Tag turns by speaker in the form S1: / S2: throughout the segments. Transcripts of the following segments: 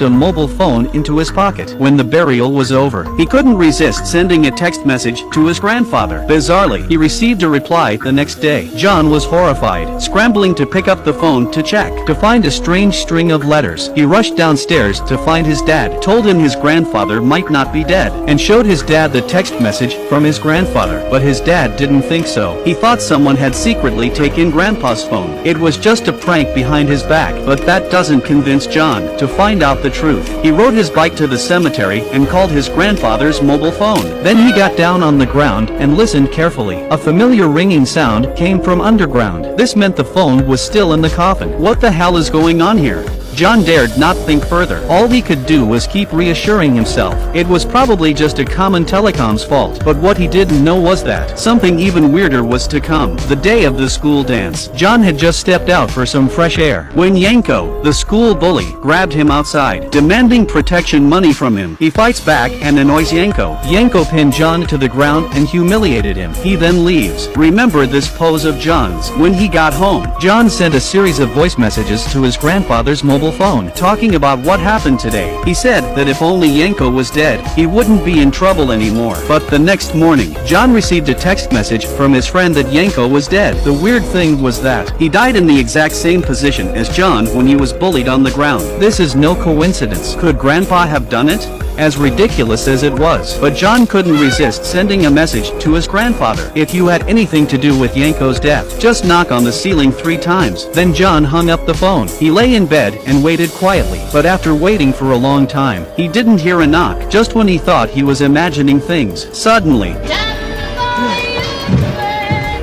S1: slipped a mobile phone into his pocket. When the burial was over, he couldn't resist sending a text message to his grandfather. Bizarrely, he received a reply the next day. John was horrified, scrambling to pick up the phone to check, to find a strange string of letters. He rushed downstairs to find his dad, told him his grandfather might not be dead, and showed his dad the text message from his grandfather. But his dad didn't think so. He thought someone had secretly taken Grandpa's phone. It was just a prank behind his back, but that doesn't convince John. To find out the truth, he rode his bike to the cemetery and called his grandfather's mobile phone. Then he got down on the ground and listened carefully. A familiar ringing sound came from underground. This meant the phone was still in the coffin. What the hell is going on here? John dared not think further. All he could do was keep reassuring himself. It was probably just a common telecom's fault, but what he didn't know was that something even weirder was to come. The day of the school dance, John had just stepped out for some fresh air when Yanko, the school bully, grabbed him outside, demanding protection money from him. He fights back and annoys Yanko. Yanko pinned John to the ground and humiliated him. He then leaves. Remember this pose of John's. When he got home, John sent a series of voice messages to his grandfather's mobile phone, talking about what happened today. He said that if only Yanko was dead, he wouldn't be in trouble anymore. But the next morning, John received a text message from his friend that Yanko was dead. The weird thing was that he died in the exact same position as John when he was bullied on the ground. This is no coincidence. Could Grandpa have done it? As ridiculous as it was, but John couldn't resist sending a message to his grandfather. If you had anything to do with Yanko's death, just knock on the ceiling 3 times. Then John hung up the phone. He lay in bed and waited quietly, but after waiting for a long time, he didn't hear a knock. Just when he thought he was imagining things, suddenly,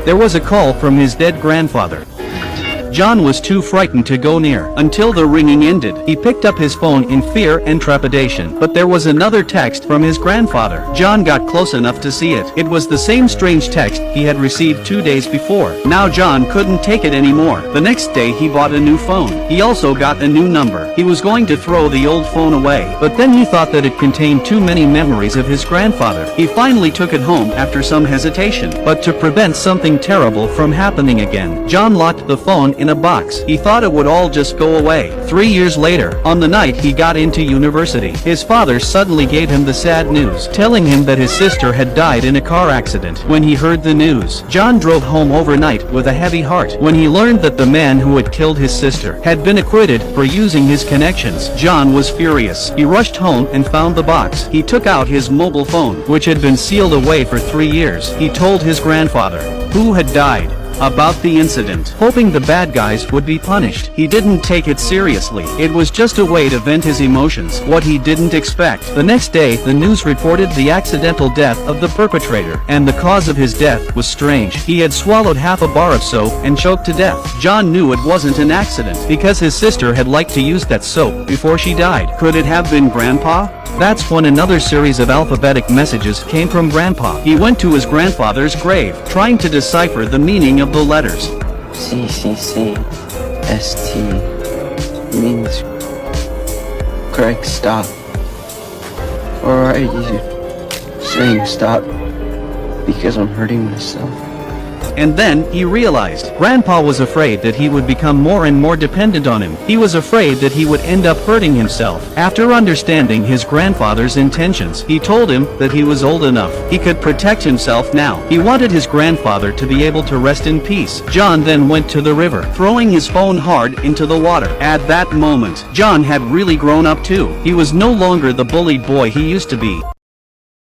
S1: there was a call from his dead grandfather. John was too frightened to go near until the ringing ended. He picked up his phone in fear and trepidation, but there was another text from his grandfather. John got close enough to see it. It was the same strange text he had received 2 days before. Now John couldn't take it anymore. The next day he bought a new phone. He also got a new number. He was going to throw the old phone away, but then he thought that it contained too many memories of his grandfather. He finally took it home after some hesitation, but to prevent something terrible from happening again, John locked the phone in a box. He thought it would all just go away. 3 years later, on the night he got into university, his father suddenly gave him the sad news, telling him that his sister had died in a car accident. When he heard the news, John drove home overnight with a heavy heart. When he learned that the man who had killed his sister had been acquitted for using his connections, John was furious. He rushed home and found the box. He took out his mobile phone, which had been sealed away for 3 years. He told his grandfather, who had died, about the incident, hoping the bad guys would be punished. He didn't take it seriously. It was just a way to vent his emotions. What he didn't expect. The next day, the news reported the accidental death of the perpetrator, and the cause of his death was strange. He had swallowed half a bar of soap and choked to death. John knew it wasn't an accident, because his sister had liked to use that soap before she died. Could it have been Grandpa? That's when another series of alphabetic messages came from Grandpa. He went to his grandfather's grave, trying to decipher the meaning of the letters.
S2: CCC ST means correct stop. Or are you saying stop because I'm hurting myself?
S1: And then he realized Grandpa was afraid that he would become more and more dependent on him. He was afraid that he would end up hurting himself. After understanding his grandfather's intentions, he told him that he was old enough. He could protect himself now. He wanted his grandfather to be able to rest in peace. John then went to the river, throwing his phone hard into the water. At that moment, John had really grown up too. He was no longer the bullied boy he used to be.